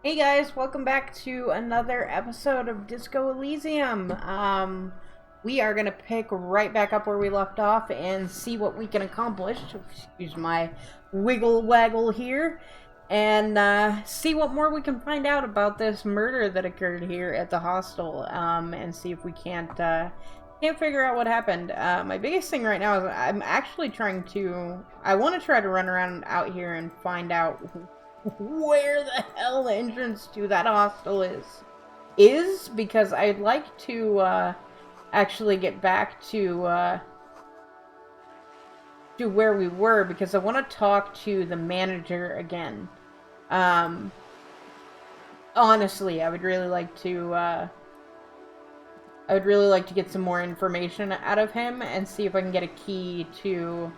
Hey guys, welcome back to another episode of Disco Elysium. We are gonna pick right back up where we left off and see what we can accomplish. Excuse my wiggle waggle here, and see what more we can find out about this murder that occurred here at the hostel. And see if we can't figure out what happened. My biggest thing right now is I'm actually I want to try to run around out here and find out where the hell the entrance to that hostel is because I'd like to actually get back to where we were, because I want to talk to the manager again. um Honestly, I would really like to get some more information out of him and see if I can get a key to...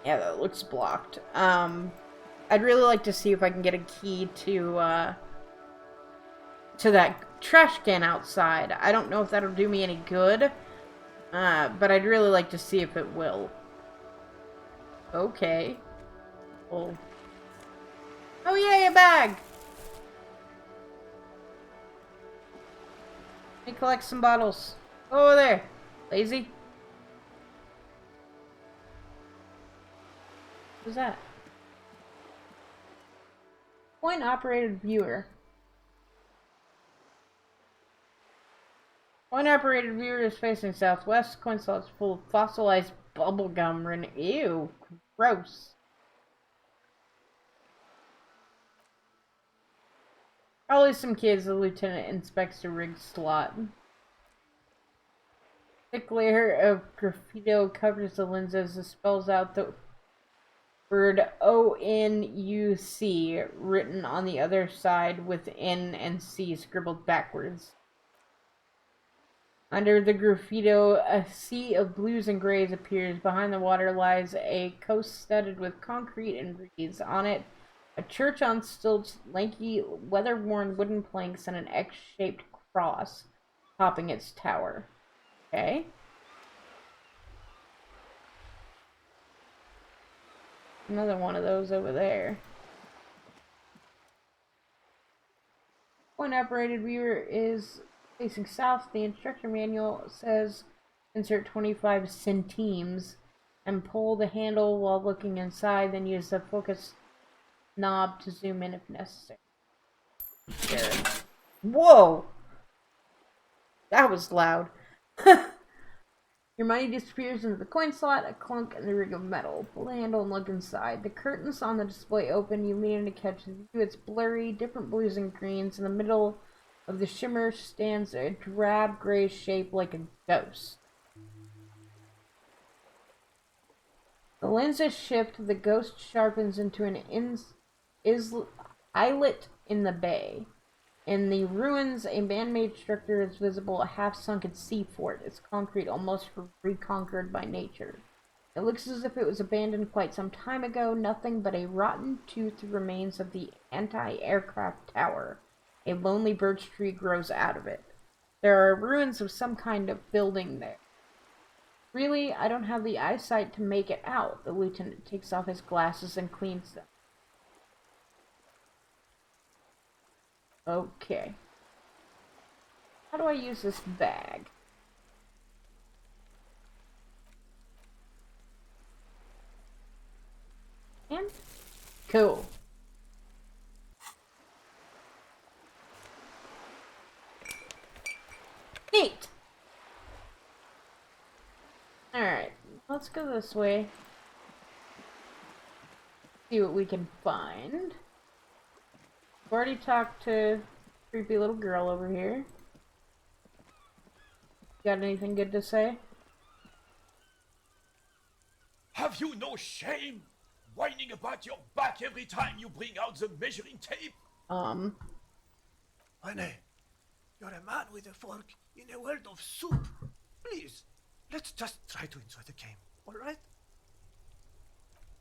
Yeah, that looks blocked. I'd really like to see if I can get a key to that trash can outside. I don't know if that'll do me any good, but I'd really like to see if it will. Okay. Well. Oh yay, a bag! Let me collect some bottles. Over there. Lazy. What's that? Point-operated viewer. Point-operated viewer is facing southwest. Coin slot's full of fossilized bubblegum written. Ew. Gross. Probably some kids. The lieutenant inspects the rigged slot. Thick layer of graffito covers the lenses and spells out the word ONUC written on the other side with N and C scribbled backwards. Under the graffito, a sea of blues and grays appears. Behind the water lies a coast studded with concrete and reeds. On it, a church on stilts, lanky, weather-worn wooden planks, and an X-shaped cross topping its tower. Okay. Another one of those over there. Point-operated viewer is facing south. The instruction manual says insert 25 centimes and pull the handle while looking inside, then use the focus knob to zoom in if necessary. Sure. Whoa! That was loud. Your money disappears into the coin slot, a clunk, and the rig of metal. Pull the handle and look inside. The curtains on the display open. You lean in to catch the view. It's blurry, different blues and greens. In the middle of the shimmer stands a drab gray shape like a ghost. The lenses shift. The ghost sharpens into an islet in the bay. In the ruins, a man-made structure is visible, a half-sunken sea fort. Its concrete almost reconquered by nature. It looks as if it was abandoned quite some time ago. Nothing but a rotten tooth remains of the anti-aircraft tower. A lonely birch tree grows out of it. There are ruins of some kind of building there. Really, I don't have the eyesight to make it out. The lieutenant takes off his glasses and cleans them. Okay. How do I use this bag? And? Cool. Neat! Alright, let's go this way. See what we can find. I've already talked to creepy little girl over here. Got anything good to say? Have you no shame? Whining about your back every time you bring out the measuring tape? René, you're a man with a fork in a world of soup. Please, let's just try to enjoy the game, alright?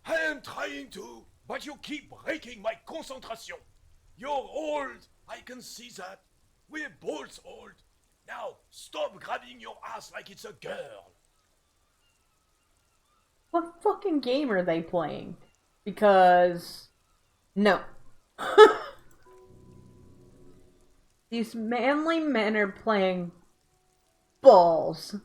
I am trying to, but you keep breaking my concentration. You're old, I can see that. We're both old. Now, stop grabbing your ass like it's a girl. What fucking game are they playing? Because... no. These manly men are playing balls.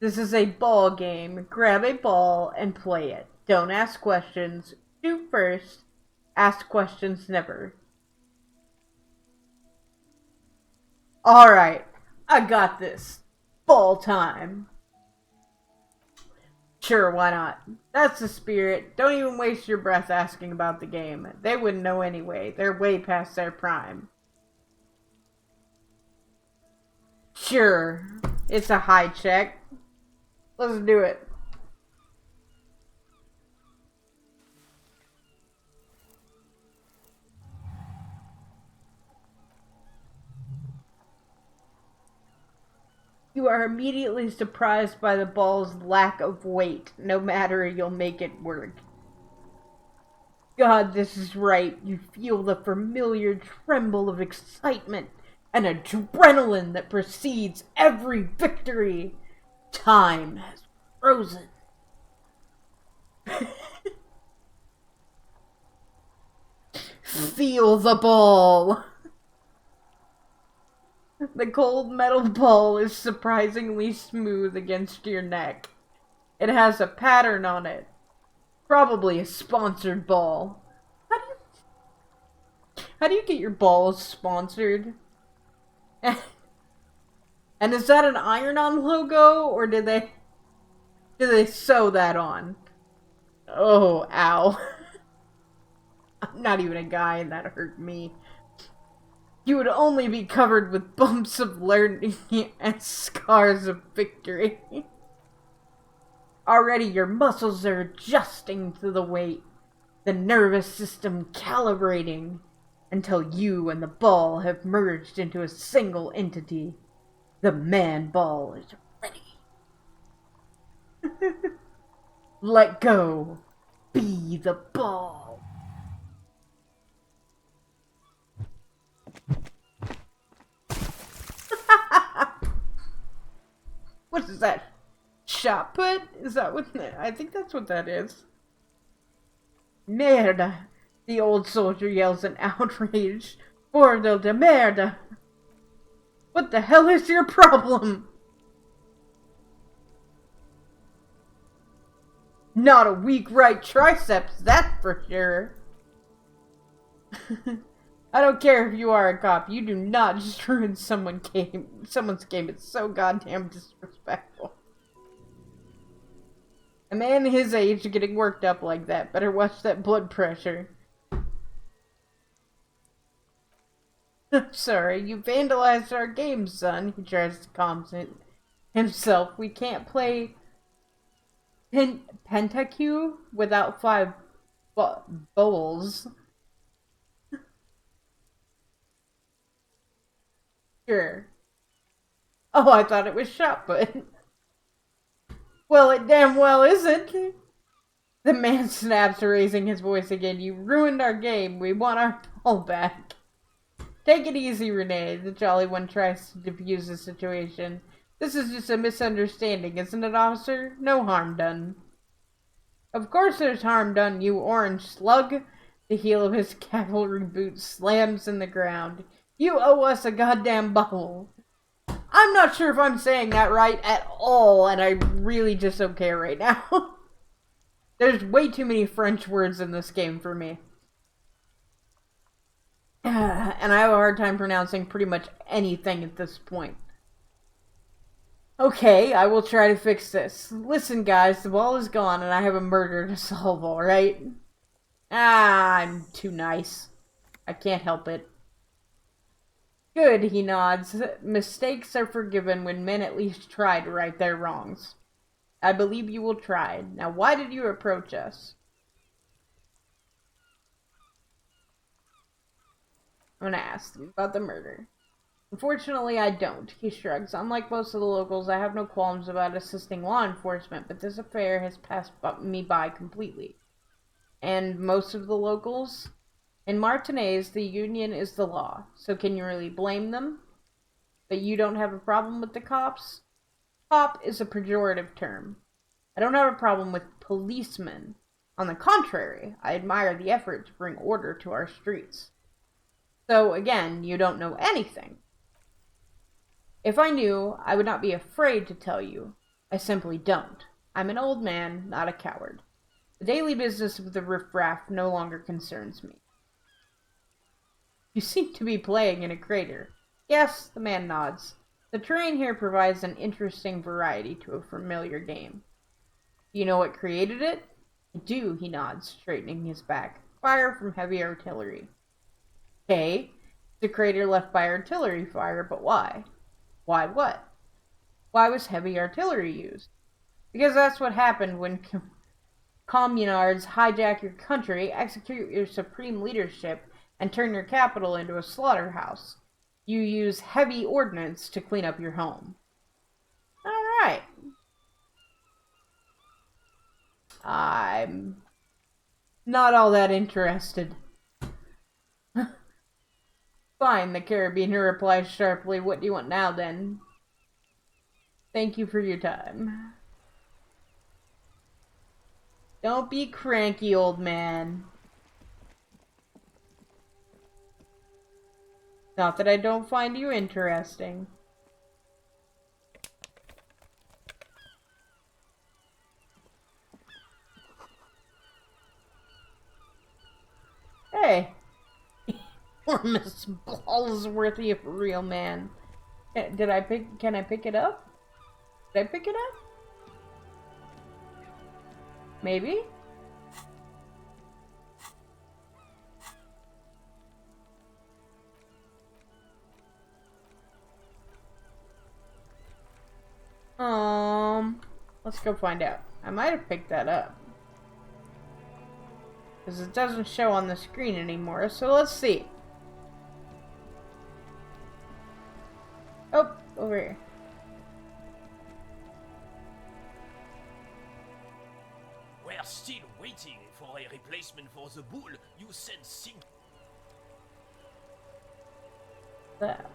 This is a ball game. Grab a ball and play it. Don't ask questions. Shoot first. Ask questions never. Alright, I got this. Ball time. Sure, why not? That's the spirit. Don't even waste your breath asking about the game. They wouldn't know anyway. They're way past their prime. Sure, it's a high check. Let's do it. You are immediately surprised by the ball's lack of weight. No matter, you'll make it work. God, this is right. You feel the familiar tremble of excitement and adrenaline that precedes every victory. Time has frozen. Feel the ball. The cold metal ball is surprisingly smooth against your neck. It has a pattern on it. Probably a sponsored ball. How do you get your balls sponsored? And is that an iron-on logo, or did they sew that on? Oh, ow. I'm not even a guy, and that hurt me. You would only be covered with bumps of learning and scars of victory. Already your muscles are adjusting to the weight, the nervous system calibrating, until you and the ball have merged into a single entity. The man ball is ready. Let go. Be the ball. What is that? Shot put? Is that what? I think that's what that is. Merda! The old soldier yells in outrage. Bordo de merda! What the hell is your problem? Not a weak right triceps, that's for sure. I don't care if you are a cop. You do not just ruin someone's game. It's so goddamn disrespectful. A man his age getting worked up like that. Better watch that blood pressure. Sorry, you vandalized our game, son. He tries to calm himself. We can't play Pentacle without 5 bowls. Sure. Oh, I thought it was shot put. Well, it damn well isn't. The man snaps, raising his voice again. You ruined our game. We want our ball back. Take it easy, Renee. The Jolly One tries to defuse the situation. This is just a misunderstanding, isn't it, officer? No harm done. Of course there's harm done, you orange slug. The heel of his cavalry boot slams in the ground. You owe us a goddamn bubble. I'm not sure if I'm saying that right at all, and I really just don't care right now. There's way too many French words in this game for me. And I have a hard time pronouncing pretty much anything at this point. Okay, I will try to fix this. Listen, guys, the ball is gone, and I have a murder to solve, alright? I'm too nice. I can't help it. Good, he nods. Mistakes are forgiven when men at least try to right their wrongs. I believe you will try. Now, why did you approach us? I'm gonna ask them about the murder. Unfortunately, I don't, he shrugs. Unlike most of the locals, I have no qualms about assisting law enforcement, but this affair has passed me by completely. And most of the locals? In Martinaise, the union is the law, so can you really blame them? But you don't have a problem with the cops? Cop is a pejorative term. I don't have a problem with policemen. On the contrary, I admire the effort to bring order to our streets. So again, you don't know anything. If I knew, I would not be afraid to tell you. I simply don't. I'm an old man, not a coward. The daily business of the riffraff no longer concerns me. You seem to be playing in a crater. Yes, the man nods. The terrain here provides an interesting variety to a familiar game. Do you know what created it? I do, he nods, straightening his back. Fire from heavy artillery. Okay, the crater left by artillery fire, but why? Why what? Why was heavy artillery used? Because that's what happened when communards hijack your country, execute your supreme leadership, and turn your capital into a slaughterhouse. You use heavy ordnance to clean up your home. Alright. I'm not all that interested. Fine, the carabiner replies sharply. What do you want now, then? Thank you for your time. Don't be cranky, old man. Not that I don't find you interesting. Hey. Enormous balls worthy of a real man. Can I pick it up? Did I pick it up? Maybe? Let's go find out. I might have picked that up. Because it doesn't show on the screen anymore, so let's see. Oh, over here. We're still waiting for a replacement for the bull you sent sink. That.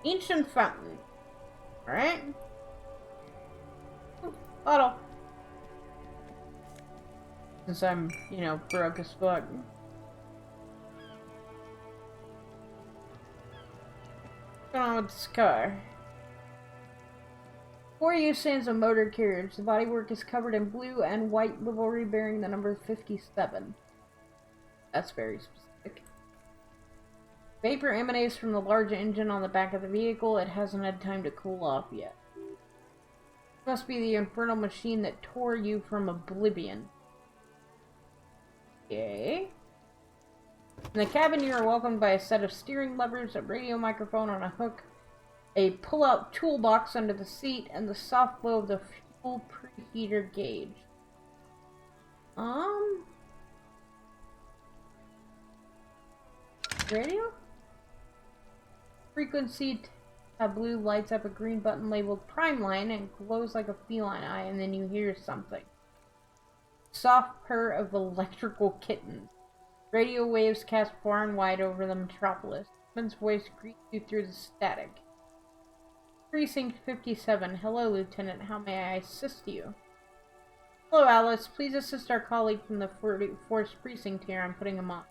Ancient fountain. Alright. Bottle. Since I'm, broke as fuck. What's going on with this car? Before you stands a motor carriage. The bodywork is covered in blue and white livery bearing the number 57. That's very specific. Vapor emanates from the large engine on the back of the vehicle. It hasn't had time to cool off yet. It must be the infernal machine that tore you from oblivion. Okay. In the cabin, you are welcomed by a set of steering levers, a radio microphone on a hook, a pull-out toolbox under the seat, and the soft glow of the fuel preheater gauge. Radio? Frequency tableau lights up a green button labeled Prime Line and glows like a feline eye, and then you hear something. Soft purr of electrical kittens. Radio waves cast far and wide over the metropolis. Woman's voice greets you through the static. Precinct 57. Hello, Lieutenant. How may I assist you? Hello, Alice. Please assist our colleague from the 44th Precinct here. I'm putting him on.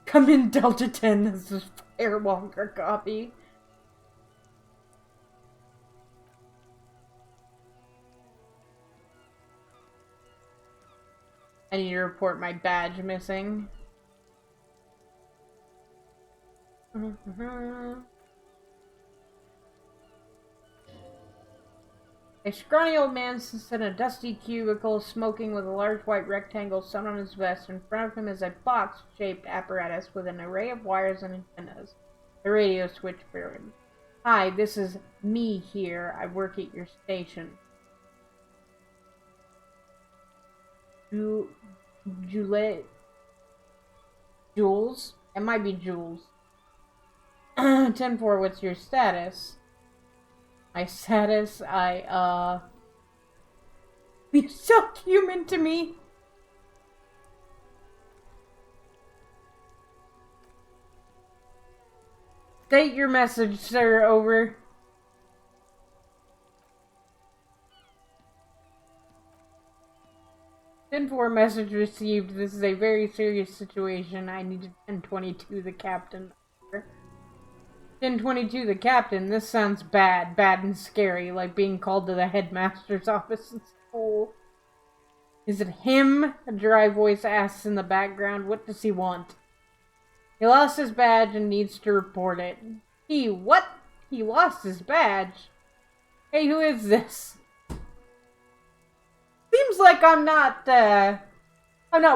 Come in, Delta 10. This is Firewalker copy. I need to report my badge missing. A scrawny old man sits in a dusty cubicle, smoking with a large white rectangle sewn on his vest. In front of him is a box-shaped apparatus with an array of wires and antennas. The radio switchboard. Hi, this is me here. I work at your station. Jules? It might be Jules. 10-4, what's your status? My status, you're so human to me. State your message, sir. Over. 10-4 message received. This is a very serious situation. I need 1022 the captain. 1022 the captain. This sounds bad. Bad and scary. Like being called to the headmaster's office in school. Is it him? A dry voice asks in the background. What does he want? He lost his badge and needs to report it. He what? He lost his badge? Hey, who is this? Seems like I'm not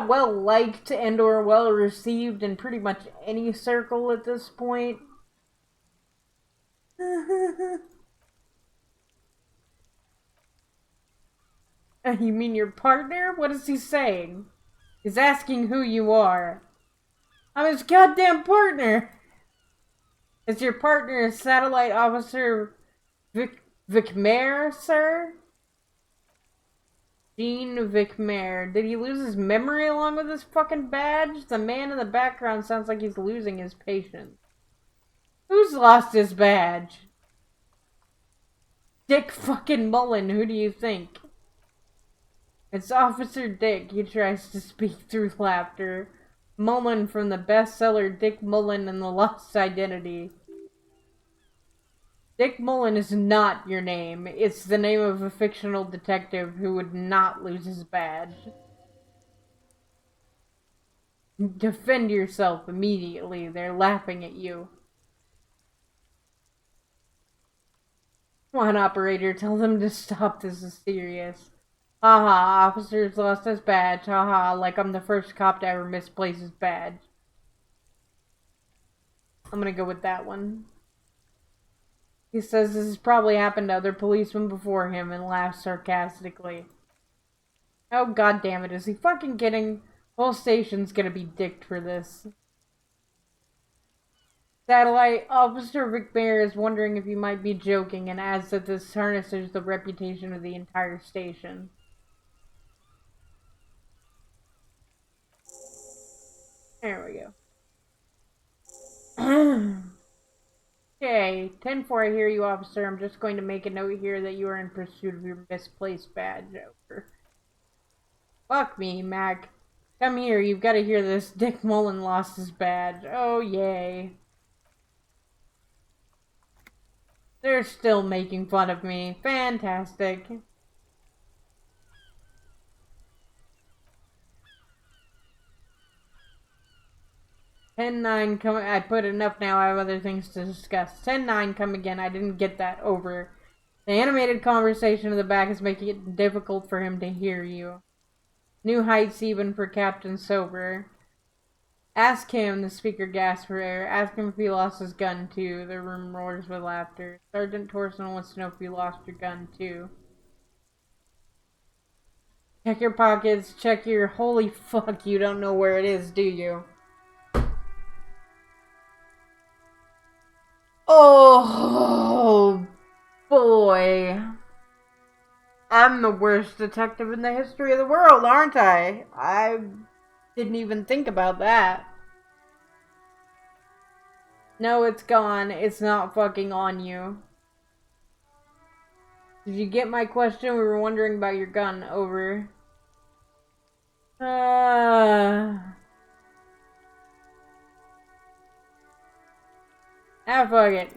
well liked and or well received in pretty much any circle at this point. You mean your partner? What is he saying? He's asking who you are. I'm his goddamn partner! Is your partner Satellite Officer Vicmare, sir? Jean Vicmare. Did he lose his memory along with his fucking badge? The man in the background sounds like he's losing his patience. Who's lost his badge? Dick fucking Mullen, who do you think? It's Officer Dick. He tries to speak through laughter. Mullen from the bestseller Dick Mullen and the Lost Identity. Dick Mullen is not your name. It's the name of a fictional detective who would not lose his badge. Defend yourself immediately. They're laughing at you. Come on, operator. Tell them to stop. This is serious. Haha, officer's lost his badge. Haha, like I'm the first cop to ever misplace his badge. I'm gonna go with that one. He says this has probably happened to other policemen before him and laughs sarcastically. Oh god damn it, is he fucking kidding? The whole station's gonna be dicked for this. Satellite Officer Vicmare is wondering if you might be joking and adds that this tarnishes the reputation of the entire station. There we go. Okay, 10-4, I hear you, officer. I'm just going to make a note here that you are in pursuit of your misplaced badge. Over. Fuck me, Mac. Come here, you've got to hear this. Dick Mullen lost his badge. Oh, yay. They're still making fun of me. Fantastic. 10-9 come. I put enough now. I have other things to discuss. 10-9 come again. I didn't get that. Over. The animated conversation in the back is making it difficult for him to hear you. New heights even for Captain Sober. Ask him, the speaker gasps for air. Ask him if he lost his gun too. The room roars with laughter. Sergeant Torson wants to know if you lost your gun too. Check your pockets. Check your... Holy fuck, you don't know where it is, do you? Oh, boy. I'm the worst detective in the history of the world, aren't I? I didn't even think about that. No, it's gone. It's not fucking on you. Did you get my question? We were wondering about your gun. Over. Fuck it.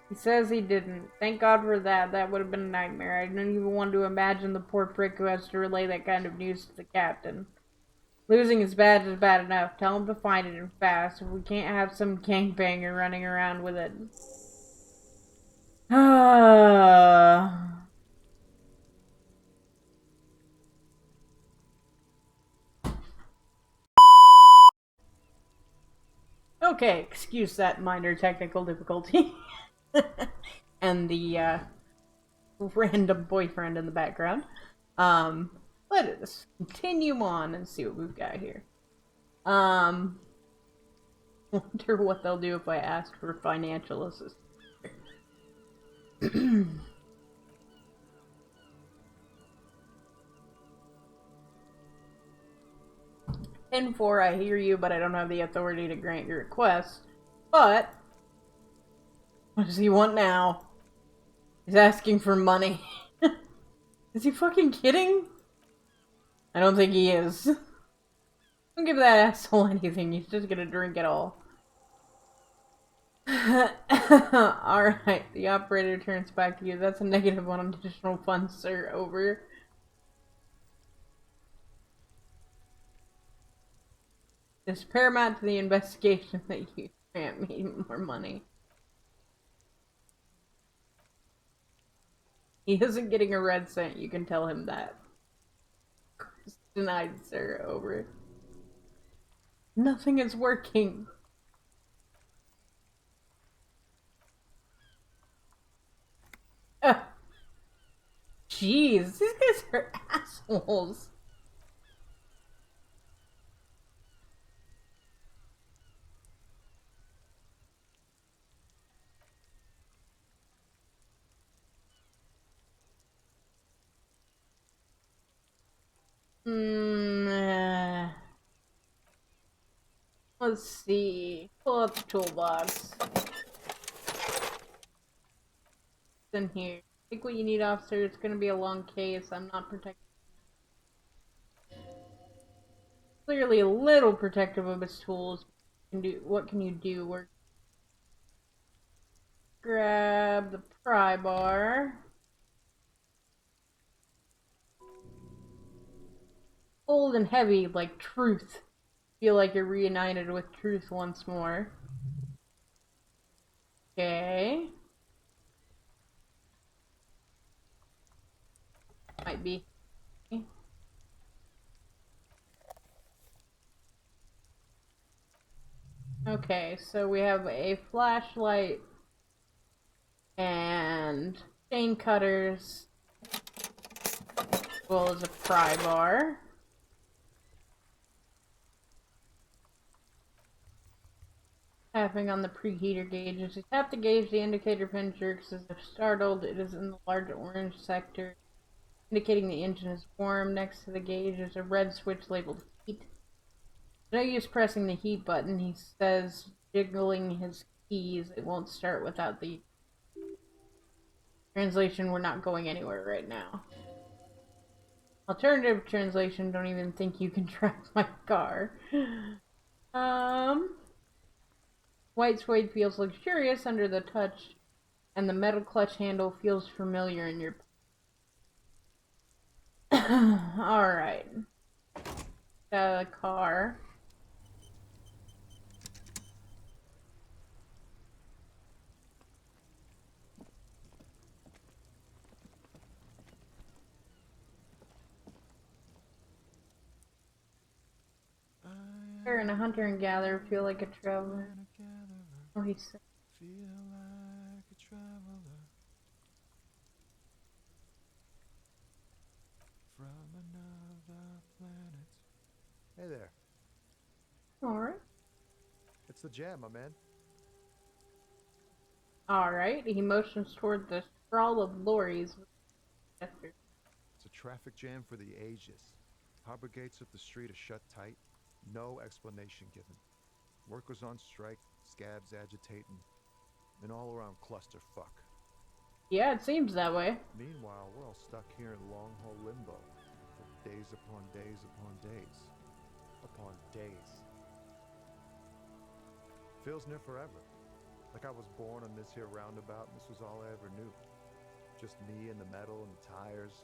He says he didn't. Thank God for that. That would have been a nightmare. I don't even want to imagine the poor prick who has to relay that kind of news to the captain. Losing his badge is bad enough. Tell him to find it and fast. If we can't have some gangbanger running around with it. Okay, excuse that minor technical difficulty. And the random boyfriend in the background. Let us continue on and see what we've got here. Wonder what they'll do if I ask for financial assistance. 10-4, I hear you, but I don't have the authority to grant your request. But, what does he want now? He's asking for money. Is he fucking kidding? I don't think he is. Don't give that asshole anything, he's just gonna drink it all. Alright, the operator turns back to you. That's a -1 on additional funds, sir. Over. It's paramount to the investigation that you grant me more money. He isn't getting a red cent, you can tell him that. Denied, sir. Over. Nothing is working. Jeez, these guys are assholes. Let's see. Pull out the toolbox. It's in here. Take what you need, officer. It's gonna be a long case. I'm not protected. Clearly a little protective of his tools. What can you do? Grab the pry bar. Old and heavy, like truth. Feel like you're reunited with truth once more. Okay. Might be. Okay, so we have a flashlight and chain cutters, as well as a pry bar. Tapping on the preheater gauge. As you tap the gauge, the indicator pin jerks as if startled. It is in the large orange sector, indicating the engine is warm. Next to the gauge is a red switch labeled heat. No use pressing the heat button, he says, jiggling his keys. It won't start without the translation. We're not going anywhere right now. Alternative translation, don't even think you can drive my car. White suede feels luxurious under the touch, and the metal clutch handle feels familiar in your... Alright. Got a car. And a hunter and gatherer feel like a traveler. Oh, he said. Feel like a traveler from another planet. Hey there. Alright. It's the jam, my man. Alright, he motions toward the sprawl of lorries. It's a traffic jam for the ages. Harbor gates of the street are shut tight. No explanation given. Workers on strike, scabs agitating, an all-around clusterfuck. Yeah, it seems that way. Meanwhile, we're all stuck here in long-haul limbo for days upon days upon days upon days. Feels near forever. Like I was born on this here roundabout and this was all I ever knew. Just me and the metal and the tires,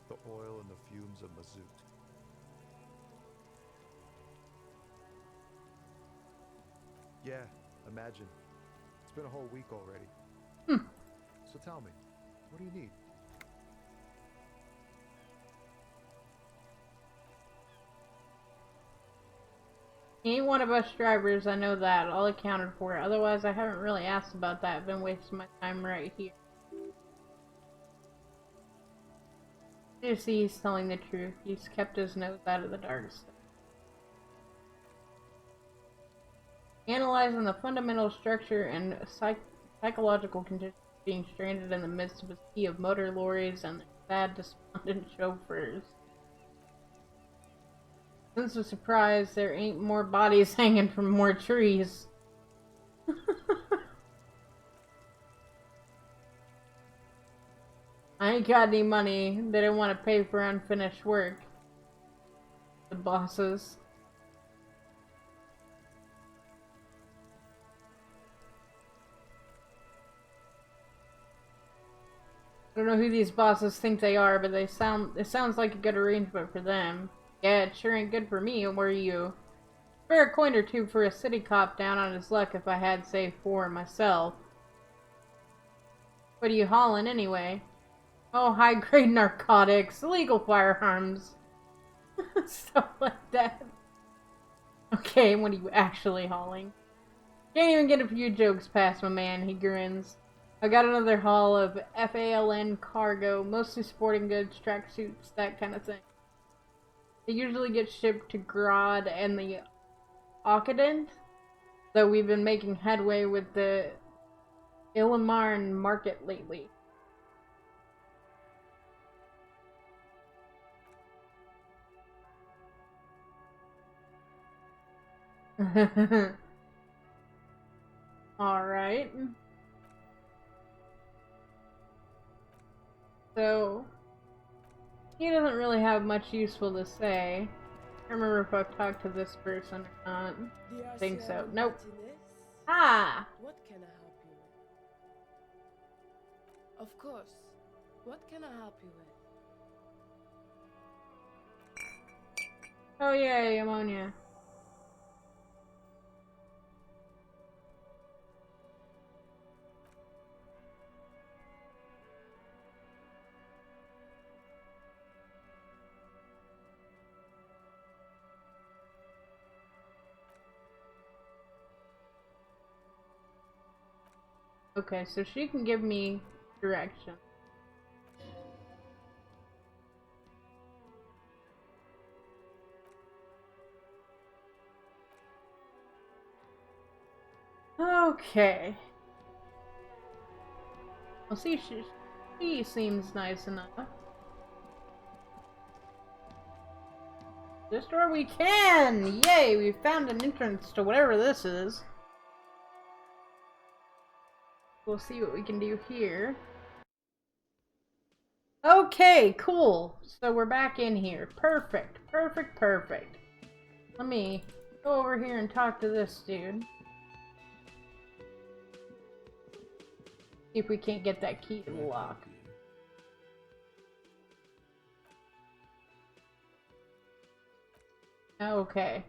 the oil and the fumes of mazout. Yeah, imagine. It's been a whole week already. So tell me, what do you need? He ain't one of us drivers, I know that. All accounted for. Otherwise, I haven't really asked about that. I've been wasting my time right here. You see, he's telling the truth. He's kept his nose out of the dark stuff. Analyzing the fundamental structure and psychological conditions being stranded in the midst of a sea of motor lorries and their sad, despondent chauffeurs. It's a surprise there ain't more bodies hanging from more trees. I ain't got any money. They don't want to pay for unfinished work. The bosses. I don't know who these bosses think they are, but it sounds like a good arrangement for them. Yeah, it sure ain't good for me. Where are you? Spare a coin or two for a city cop down on his luck if I had, say, 4 myself. What are you hauling anyway? Oh, high-grade narcotics, illegal firearms. Stuff like that. Okay, what are you actually hauling? Can't even get a few jokes past my man, he grins. I got another haul of FALN cargo, mostly sporting goods, tracksuits, that kind of thing. They usually get shipped to Grodd and the Occident, though we've been making headway with the Elysium market lately. Alright. So, he doesn't really have much useful to say. I remember if I've talked to this person or not. I think so. Nope. Ah! What can I help you with? Of course. What can I help you with? Oh yay, ammonia. Okay, so she can give me direction. Okay. Well, see, she seems nice enough. This door we can! Yay, we found an entrance to whatever this is. We'll see what we can do here. Okay, cool. So we're back in here. Perfect, perfect, perfect. Let me go over here and talk to this dude. See if we can't get that key to the lock. Okay.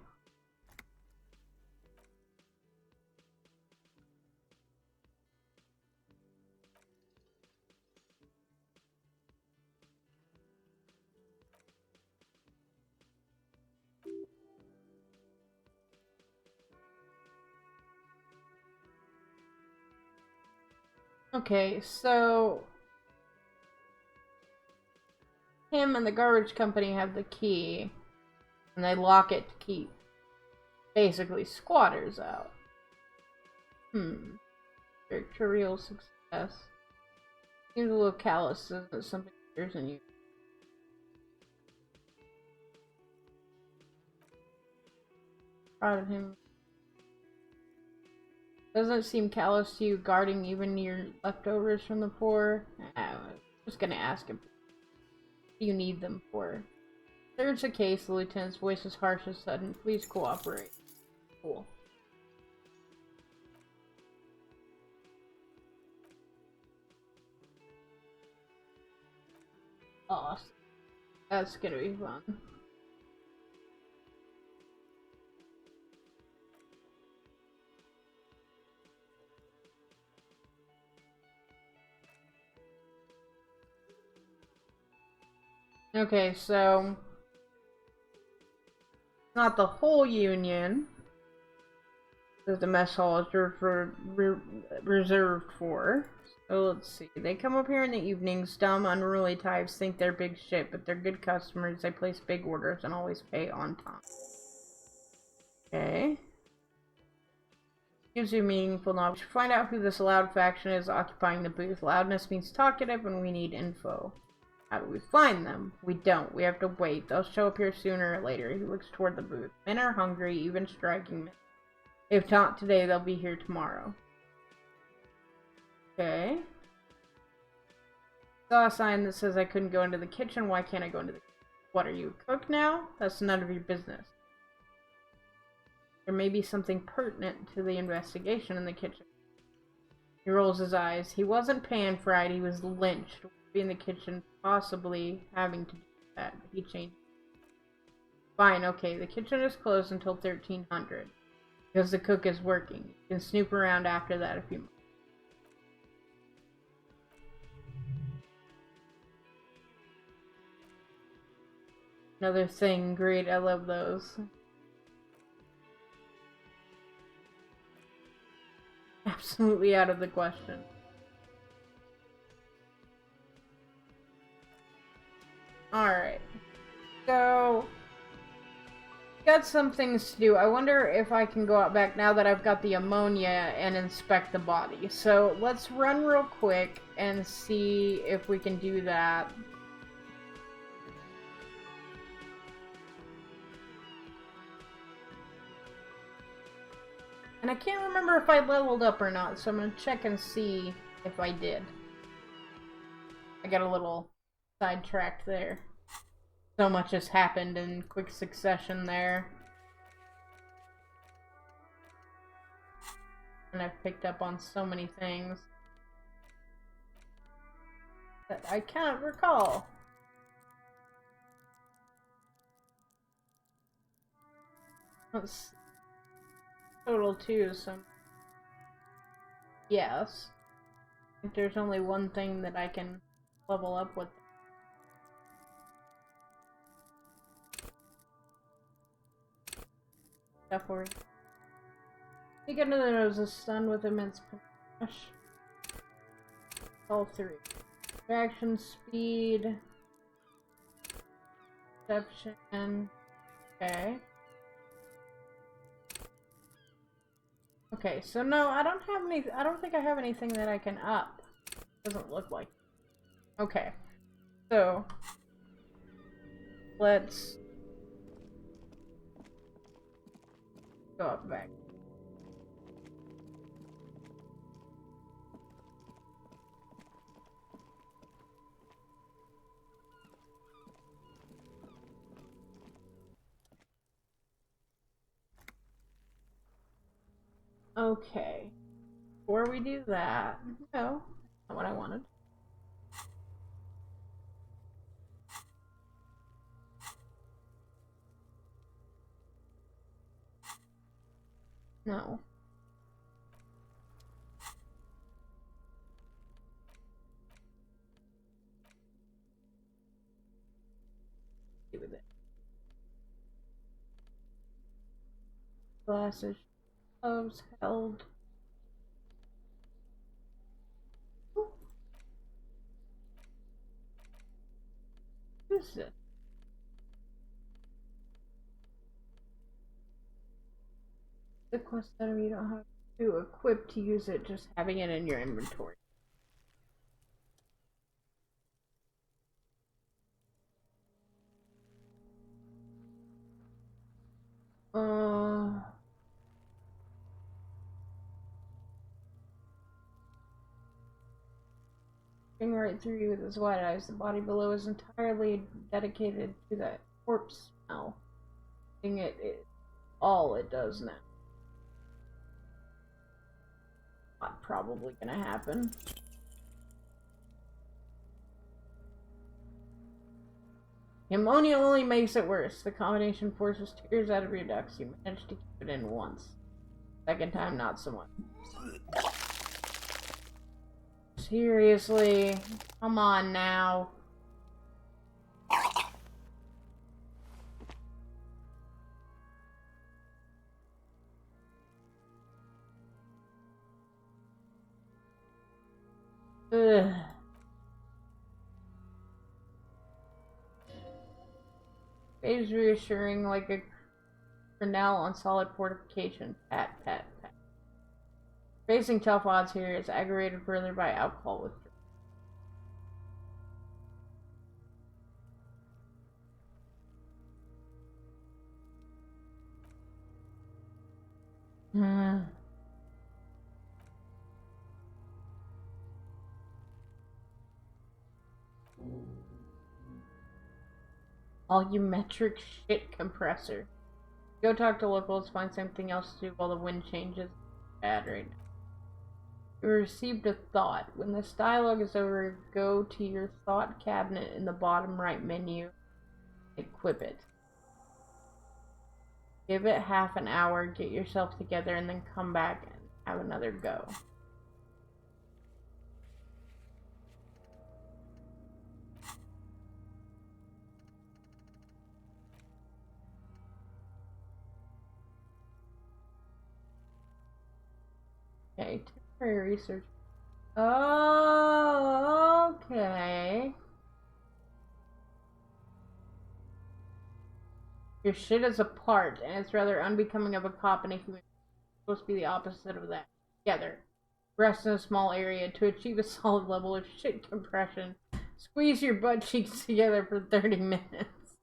Okay, so him and the garbage company have the key, and they lock it to keep basically squatters out. Directorial success. Seems a little callous, isn't it? Something appears in you. Proud of him. Doesn't seem callous to you, guarding even your leftovers from the poor. I'm just gonna ask him. What do you need them for? There's a case, the lieutenant's voice is harsh and sudden. Please cooperate. Cool. Awesome. That's gonna be fun. Okay, so not the whole Union that the mess hall is reserved for. So let's see. They come up here in the evenings. Dumb, unruly types think they're big shit, but they're good customers. They place big orders and always pay on time. Okay. Gives you meaningful knowledge. Find out who this loud faction is occupying the booth. Loudness means talkative, and we need info. How do we find them? We don't. We have to wait. They'll show up here sooner or later. He looks toward the booth. Men are hungry, even striking men. If not today, they'll be here tomorrow. Okay. Saw a sign that says I couldn't go into the kitchen. Why can't I go into the kitchen? What, are you a cook now? That's none of your business. There may be something pertinent to the investigation in the kitchen. He rolls his eyes. He wasn't pan-fried, he was lynched. Be in the kitchen, possibly having to do that. He changed. Fine, okay, the kitchen is closed until 1300. Because the cook is working. You can snoop around after that if you want. Another thing, great, I love those. Absolutely out of the question. Alright. So, got some things to do. I wonder if I can go out back now that I've got the ammonia and inspect the body. So, let's run real quick and see if we can do that. And I can't remember if I leveled up or not, so I'm gonna check and see if I did. I got a little sidetracked there. So much has happened in quick succession there. And I've picked up on so many things that I cannot recall. Let's total 2, so yes. If there's only one thing that I can level up with. Stuff for it. You get another nose is stunned with immense panache. All 3. Reaction speed. Perception. Okay. Okay, so no, I don't have any. I don't think I have anything that I can up. Doesn't look like. Okay, so let's go up back. Okay. Before we do that, no, not what I wanted. No. Do with it. Glasses, gloves held. Who's it? The quest item you don't have to equip to use it, just having it in your inventory. Looking right through you with his wide eyes, the body below is entirely dedicated to that corpse smell. It all it does now. Not probably gonna happen. Ammonia only makes it worse. The combination forces tears out of your ducts. You managed to keep it in once. Second time, not so much. Seriously? Come on now. Ugh. It's reassuring like a Grinnell on solid fortification. Pat, pat, pat. Facing tough odds here is aggravated further by alcohol withdrawal. Hmm. Volumetric shit compressor. Go talk to locals, find something else to do while the wind changes. Bad right now. You received a thought. When this dialogue is over, go to your thought cabinet in the bottom right menu. Equip it. Give it half an hour, get yourself together, and then come back and have another go. Okay, temporary research. Oh, okay. Your shit is apart, and it's rather unbecoming of a cop and a human. It's supposed to be the opposite of that. Together. Rest in a small area to achieve a solid level of shit compression. Squeeze your butt cheeks together for 30 minutes.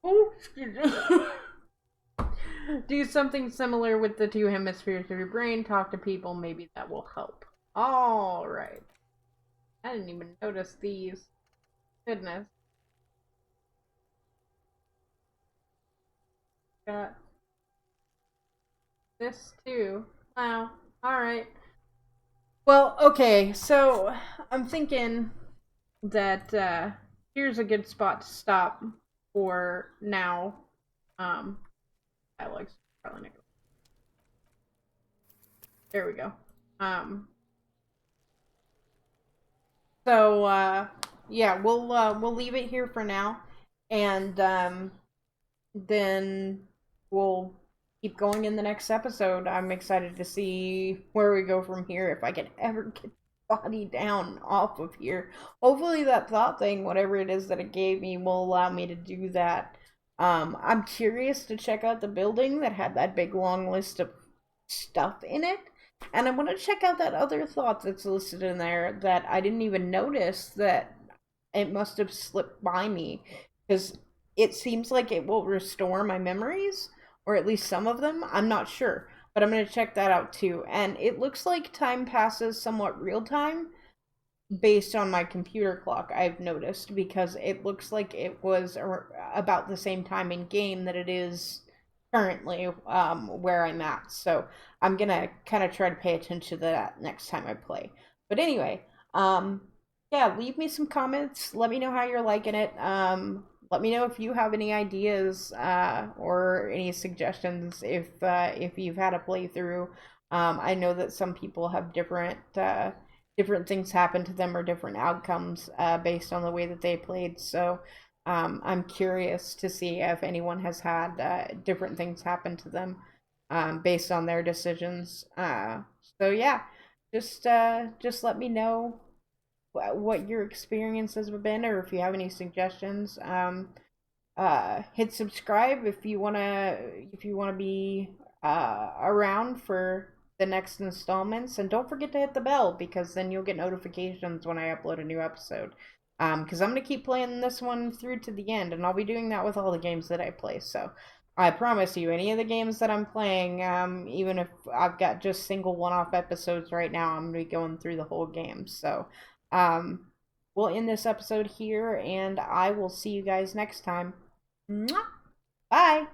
Oh, excuse me. Do something similar with the two hemispheres of your brain. Talk to people. Maybe that will help. Alright. I didn't even notice these. Goodness. Got this too. Wow. Alright. Well, okay. So, I'm thinking that here's a good spot to stop for now. I like probably not. There we go. So yeah, we'll leave it here for now, and then we'll keep going in the next episode. I'm excited to see where we go from here. If I can ever get body down off of here, hopefully that thought thing, whatever it is that it gave me, will allow me to do that. I'm curious to check out the building that had that big long list of stuff in it. And I want to check out that other thought that's listed in there that I didn't even notice that it must have slipped by me. Because it seems like it will restore my memories, or at least some of them. I'm not sure. But I'm going to check that out too. And it looks like time passes somewhat real time based on my computer clock, I've noticed, because it looks like it was about the same time in game that it is currently where I'm at. So I'm gonna kind of try to pay attention to that next time I play. But anyway, yeah, leave me some comments. Let me know how you're liking it. Let me know if you have any ideas or any suggestions if you've had a playthrough. I know that some people have different things happen to them or different outcomes based on the way that they played. So I'm curious to see if anyone has had different things happen to them based on their decisions. So yeah, just let me know what your experiences have been, or if you have any suggestions. Hit subscribe if you wanna be around for the next installments, and don't forget to hit the bell, because then you'll get notifications when I upload a new episode. Because I'm gonna keep playing this one through to the end, and I'll be doing that with all the games that I play. So I promise you, any of the games that I'm playing, even if I've got just single one-off episodes right now, I'm gonna be going through the whole game. So we'll end this episode here, and I will see you guys next time. Mwah! Bye!